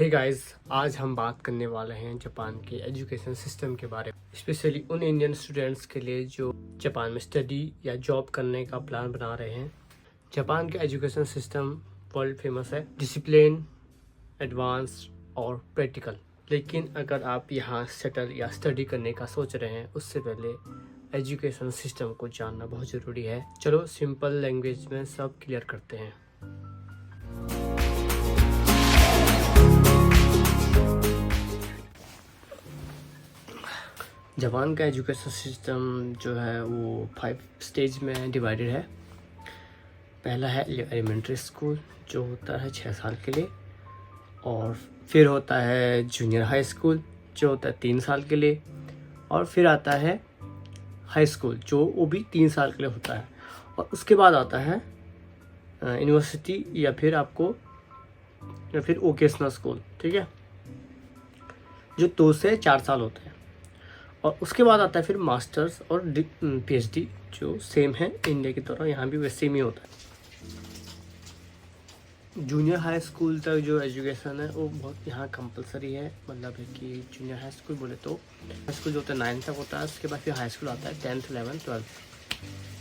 Hey guys, आज हम बात करने वाले हैं जापान के एजुकेशन सिस्टम के बारे में, स्पेशली उन इंडियन स्टूडेंट्स के लिए जो जापान में स्टडी या जॉब करने का प्लान बना रहे हैं। जापान का एजुकेशन सिस्टम वर्ल्ड फेमस है, डिसिप्लिन, एडवांस और प्रैक्टिकल। लेकिन अगर आप यहाँ सेटल या स्टडी करने का सोच रहे हैं, उससे पहले एजुकेशन सिस्टम को जानना बहुत ज़रूरी है। चलो सिंपल लैंग्वेज में सब क्लियर करते हैं। जापान का एजुकेशन सिस्टम जो है वो 5 स्टेज में डिवाइडेड है। पहला है एलिमेंट्री स्कूल, जो होता है 6 साल के लिए, और फिर होता है जूनियर हाई स्कूल जो होता है 3 साल के लिए, और फिर आता है हाई स्कूल जो वो भी 3 साल के लिए होता है, और उसके बाद आता है यूनिवर्सिटी या फिर वोकेशनल स्कूल, ठीक है, जो 2 से 4 साल होते हैं। और उसके बाद आता है फिर मास्टर्स और पीएचडी, जो सेम है इंडिया की तरह, यहाँ भी वैसे सेम ही होता है। जूनियर हाई स्कूल तक जो एजुकेशन है वो बहुत यहाँ कंपलसरी है। मतलब है कि जूनियर हाई स्कूल बोले तो हाई स्कूल जो होता है 9 तक होता है, उसके बाद फिर हाई स्कूल आता है 10th 11th 12th।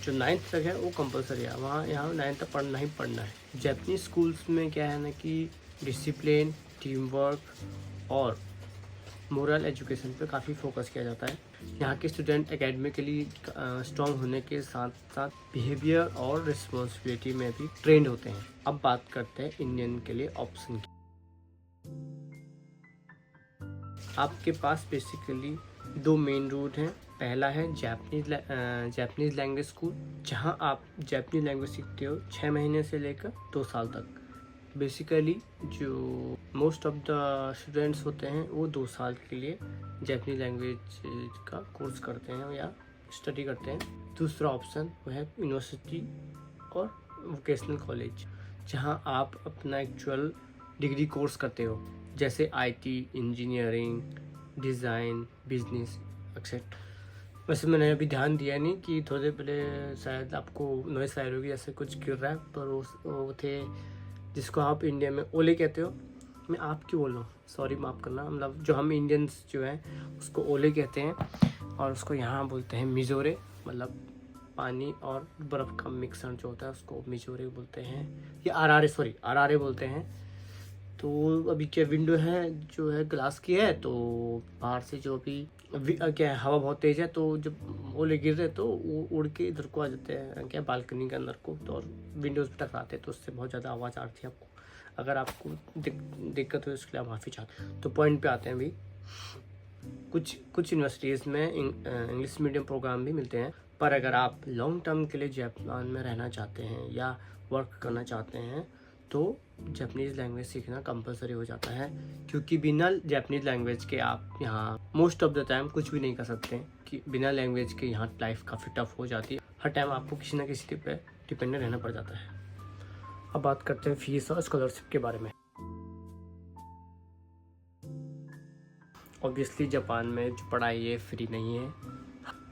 जो 9th तक है वो कंपलसरी है, वहाँ यहाँ 9th तक पढ़ना ही पढ़ना है। जापानीज स्कूल्स में क्या है ना कि डिसिप्लिन, टीम वर्क और मोरल एजुकेशन पे काफ़ी फोकस किया जाता है। यहाँ के स्टूडेंट एकेडमिकली स्ट्रॉन्ग होने के साथ साथ बिहेवियर और रिस्पॉन्सिबिलिटी में भी ट्रेंड होते हैं। अब बात करते हैं इंडियन के लिए ऑप्शन की। आपके पास बेसिकली 2 मेन रूट हैं। पहला है जापानीज लैंग्वेज स्कूल, जहाँ आप जापानीज लैंग्वेज सीखते हो 6 महीने से लेकर 2 साल तक। बेसिकली जो मोस्ट ऑफ द स्टूडेंट्स होते हैं वो 2 साल के लिए जापानीज लैंग्वेज का कोर्स करते हैं या स्टडी करते हैं। दूसरा ऑप्शन वो है यूनिवर्सिटी और वोकेशनल कॉलेज, जहां आप अपना एक्चुअल डिग्री कोर्स करते हो, जैसे IT, engineering, design, business etcetera. वैसे मैंने अभी ध्यान दिया नहीं कि थोड़ी देर पहले शायद आपको नॉइस आ रही होगी, ऐसे कुछ गिर रहा है, पर वो थे जिसको आप इंडिया में ओले कहते हो। मैं आप क्यों बोल रहा हूँ, सॉरी माफ़ करना। मतलब जो हम इंडियंस जो हैं उसको ओले कहते हैं, और उसको यहाँ बोलते हैं मिजोरे। मतलब पानी और बर्फ़ का मिक्सर जो होता है उसको मिजोरे बोलते हैं, या आरारे बोलते हैं। तो अभी क्या विंडो है जो है ग्लास की है, तो बाहर से जो अभी क्या है हवा बहुत तेज़ है, तो जब ओले गिर रहे तो वो उड़ के इधर को आ जाते हैं क्या बालकनी के अंदर को, तो और विंडोज़ पे टकराते हैं, तो उससे बहुत ज़्यादा आवाज़ आ रही थी आपको। अगर आपको दिक्कत हो इसके लिए आप माफ़ी चाहते हैं। तो पॉइंट पे आते हैं। अभी कुछ यूनिवर्सिटीज़ में इंग्लिश मीडियम प्रोग्राम भी मिलते हैं, पर अगर आप लॉन्ग टर्म के लिए जापान में रहना चाहते हैं या वर्क करना चाहते हैं तो जापानीज़ लैंग्वेज सीखना कंपलसरी हो जाता है, क्योंकि बिना जापानीज़ लैंग्वेज के आप यहाँ मोस्ट ऑफ द टाइम कुछ भी नहीं कर सकते। कि बिना लैंग्वेज के यहाँ लाइफ काफ़ी टफ हो जाती है, हर टाइम आपको किसी ना किसी पे डिपेंडेंट रहना पड़ जाता है। अब बात करते हैं फीस और स्कॉलरशिप के बारे में। ऑब्वियसली जापान में जो पढ़ाई है फ्री नहीं है,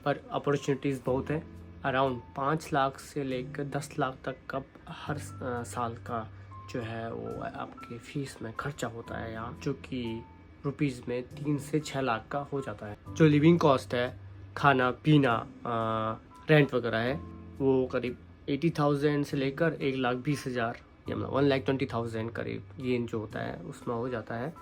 पर अपॉर्चुनिटीज़ बहुत है। अराउंड 5 लाख से लेकर 10 लाख तक का हर साल का जो है वो आपके फीस में खर्चा होता है यहाँ, जो कि रुपीज़ में 3 से 6 लाख का हो जाता है। जो लिविंग कॉस्ट है, खाना पीना, रेंट वगैरह है, वो करीब 80,000 से लेकर 1,20,000 या मतलब 1,20,000 करीब ये जो होता है उसमें हो जाता है,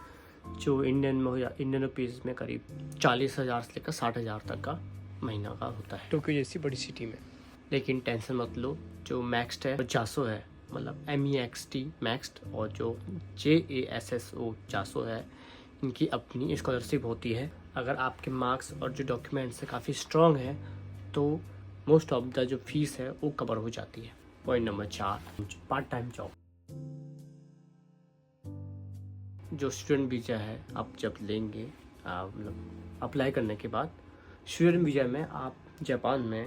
जो इंडियन रुपीज़ में करीब 40,000 से लेकर 60,000 तक का महीना का होता है टोक्यो जैसी बड़ी सिटी में। लेकिन टेंशन मत लो, जो मैक्स्ड है वो जासो है, मतलब MEXT मैक्स्ड, और जो JASSO जासो है, इनकी अपनी स्कॉलरशिप होती है। अगर आपके मार्क्स और जो डॉक्यूमेंट्स है काफ़ी स्ट्रॉन्ग है तो मोस्ट ऑफ द जो फीस है वो कवर हो जाती है। Point number 4, part time job. जो स्टूडेंट वीज़ा है आप जब लेंगे, मतलब अप्लाई करने के बाद स्टूडेंट वीज़ा में आप जापान में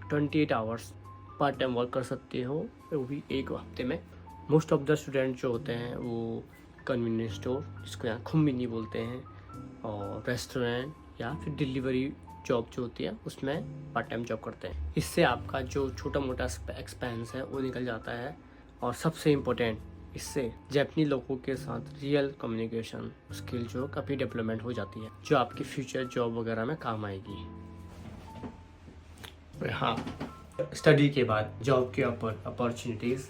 28 आवर्स पार्ट टाइम वर्क कर सकते हो, वो भी एक हफ्ते में। मोस्ट ऑफ द स्टूडेंट जो होते हैं वो कन्वीनियंस स्टोर, जिसको यहाँ खुम्बिनी बोलते हैं, और रेस्टोरेंट या फिर डिलीवरी जॉब जो होती है उसमें पार्ट टाइम जॉब करते हैं। इससे आपका जो छोटा मोटा एक्सपेंस है वो निकल जाता है, और सबसे इम्पोर्टेंट इससे जापानी लोगों के साथ रियल कम्युनिकेशन स्किल जो काफ़ी डेवलपमेंट हो जाती है, जो आपकी फ्यूचर जॉब वगैरह में काम आएगी। हाँ, स्टडी के बाद जॉब की अपॉर्चुनिटीज़।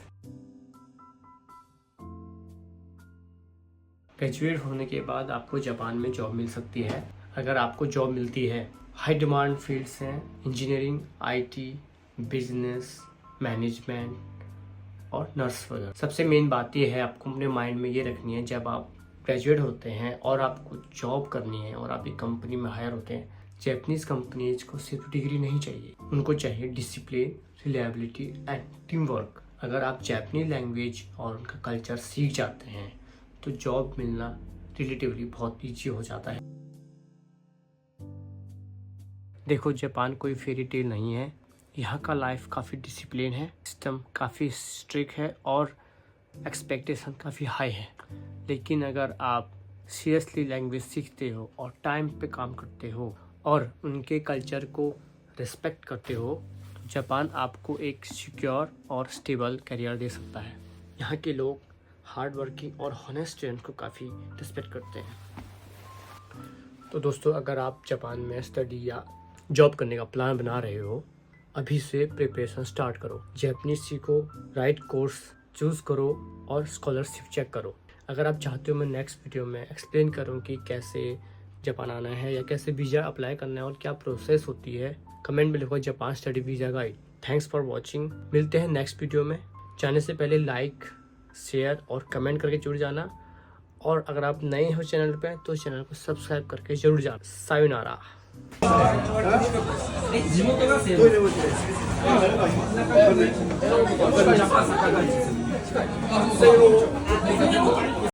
ग्रेजुएट होने के बाद आपको जापान में जॉब मिल सकती है। अगर आपको जॉब मिलती है, हाई डिमांड फील्ड्स हैं इंजीनियरिंग, आईटी, बिजनेस, मैनेजमेंट और नर्स वगैरह। सबसे मेन बात यह है, आपको अपने माइंड में ये रखनी है, जब आप ग्रेजुएट होते हैं और आपको जॉब करनी है और आप एक कंपनी में हायर होते हैं, जापानीज कंपनीज को सिर्फ डिग्री नहीं चाहिए, उनको चाहिए discipline, reliability and team work. अगर आप जापानी लैंग्वेज और उनका कल्चर सीख जाते हैं तो जॉब मिलना रिलेटिवली बहुत ईजी हो जाता है। देखो, जापान कोई फेरी टेल नहीं है। यहाँ का लाइफ काफ़ी डिसिप्लिन है, सिस्टम काफ़ी स्ट्रिक्ट है और एक्सपेक्टेशन काफ़ी हाई है। लेकिन अगर आप सीरियसली लैंग्वेज सीखते हो और टाइम पे काम करते हो और उनके कल्चर को रिस्पेक्ट करते हो, तो जापान आपको एक सिक्योर और स्टेबल करियर दे सकता है। यहाँ के लोग हार्ड वर्किंग और हॉनेस्ट स्टूडेंट को काफ़ी रिस्पेक्ट करते हैं। तो दोस्तों, अगर आप जापान में स्टडी या जॉब करने का प्लान बना रहे हो, अभी से प्रिपरेशन स्टार्ट करो। जापानीज सीखो, राइट कोर्स चूज़ करो और स्कॉलरशिप चेक करो। अगर आप चाहते हो मैं नेक्स्ट वीडियो में एक्सप्लेन करूँ कि कैसे जापान आना है या कैसे वीज़ा अप्लाई करना है और क्या प्रोसेस होती है, कमेंट में लिखो Japan study visa guide. Thanks for watching. मिलते हैं नेक्स्ट वीडियो में। जाने से पहले लाइक, शेयर और कमेंट करके जुड़ जाना, और अगर आप नए हो चैनल पे तो चैनल को सब्सक्राइब करके जरूर जाना। सायोनारा।